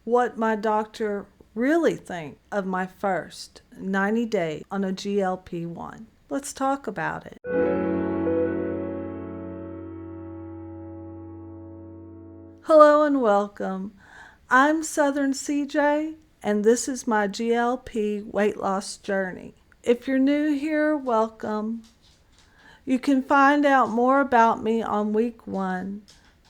what my doctor really think of my first 90 days on a GLP-1. Let's talk about it. Hello and welcome. I'm Southern CJ, and this is my GLP weight loss journey. If you're new here, welcome. You can find out more about me on week 1,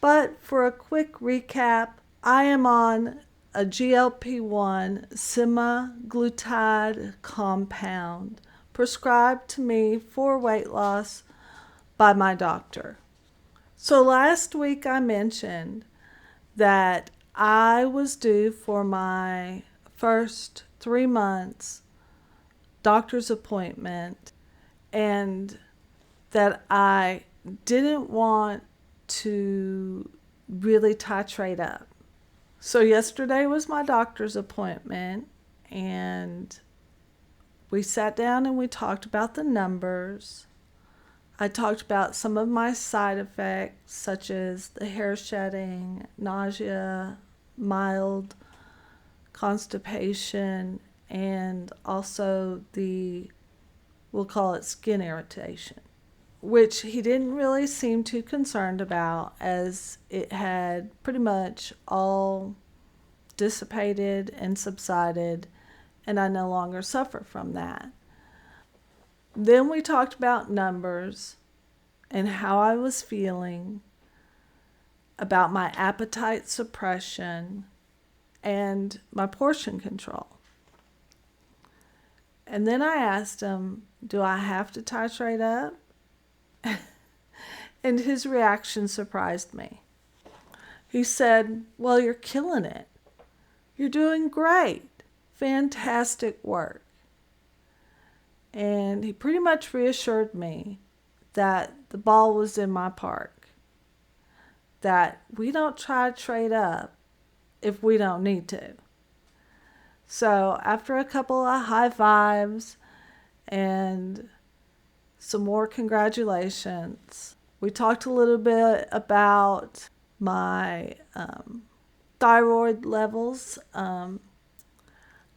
but for a quick recap, I am on a GLP-1 semaglutide compound prescribed to me for weight loss by my doctor. So last week I mentioned that I was due for my first 3 months doctor's appointment, and that I didn't want to really titrate up. So yesterday was my doctor's appointment, and we sat down and we talked about the numbers. I talked about some of my side effects, such as the hair shedding, nausea, mild constipation, and also we'll call it skin irritation, which he didn't really seem too concerned about, as it had pretty much all dissipated and subsided, and I no longer suffer from that. Then we talked about numbers and how I was feeling, about my appetite suppression and my portion control. And then I asked him, do I have to titrate up? And his reaction surprised me. He said, well, you're killing it. You're doing great. Fantastic work. And he pretty much reassured me that the ball was in my park, that we don't try to trade up if we don't need to. So after a couple of high fives and some more congratulations, we talked a little bit about my thyroid levels.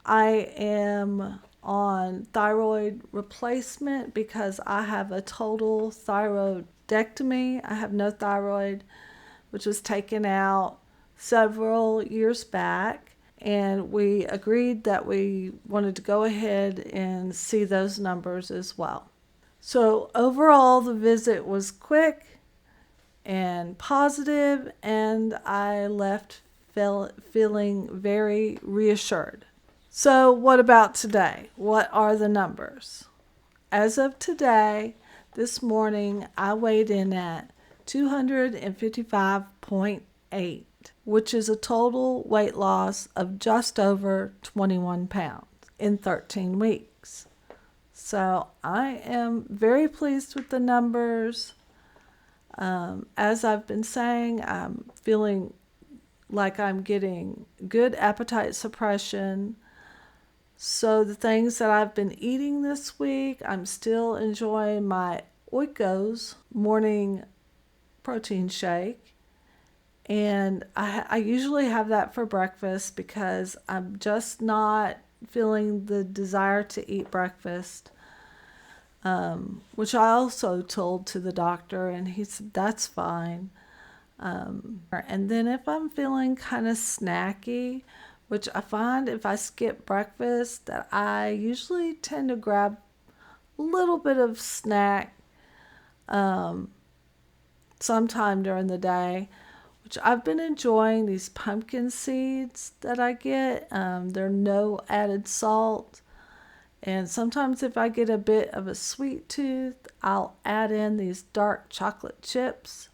I am on thyroid replacement because I have a total thyroidectomy. I have no thyroid, which was taken out several years back, and we agreed that we wanted to go ahead and see those numbers as well. So overall, the visit was quick and positive, and I left feeling very reassured. So what about today? What are the numbers? As of today, this morning, I weighed in at 255.8, which is a total weight loss of just over 21 pounds in 13 weeks. So I am very pleased with the numbers. As I've been saying, I'm feeling like I'm getting good appetite suppression. So the things that I've been eating this week, I'm still enjoying my Oikos morning protein shake. And I usually have that for breakfast because I'm just not feeling the desire to eat breakfast, which I also told to the doctor, and he said that's fine. And then if I'm feeling kind of snacky, which I find if I skip breakfast that I usually tend to grab a little bit of snack sometime during the day, which I've been enjoying these pumpkin seeds that I get. They're no added salt. And sometimes if I get a bit of a sweet tooth, I'll add in these dark chocolate chips.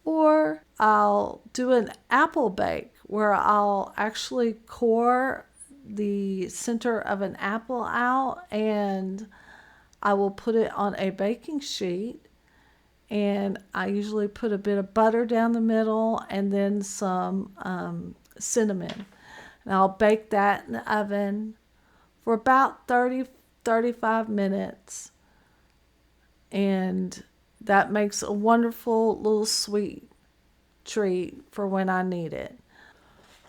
Or I'll do an apple bake where I'll actually core the center of an apple out, and I will put it on a baking sheet, and I usually put a bit of butter down the middle and then some cinnamon. And I'll bake that in the oven for about 35 minutes, and that makes a wonderful little sweet treat for when I need it.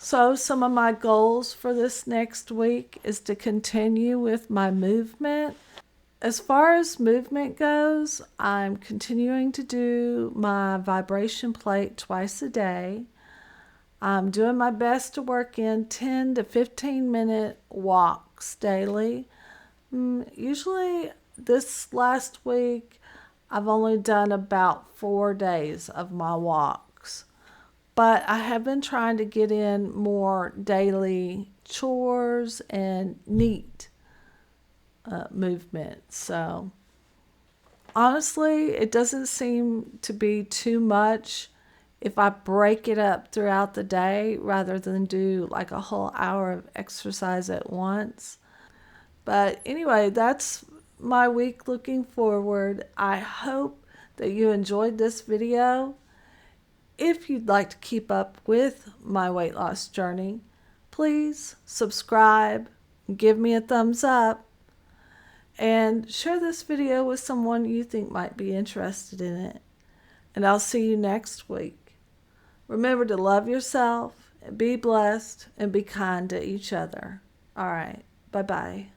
So some of my goals for this next week is to continue with my movement. As far as movement goes, I'm continuing to do my vibration plate twice a day. I'm doing my best to work in 10 to 15-minute walks daily. Usually this last week, I've only done about 4 days of my walks. But I have been trying to get in more daily chores and neat movement. So honestly, it doesn't seem to be too much if I break it up throughout the day rather than do like a whole hour of exercise at once. But anyway, that's my week looking forward. I hope that you enjoyed this video. If you'd like to keep up with my weight loss journey, please subscribe, give me a thumbs up, and share this video with someone you think might be interested in it. And I'll see you next week. Remember to love yourself, and be blessed, and be kind to each other. All right. Bye-bye.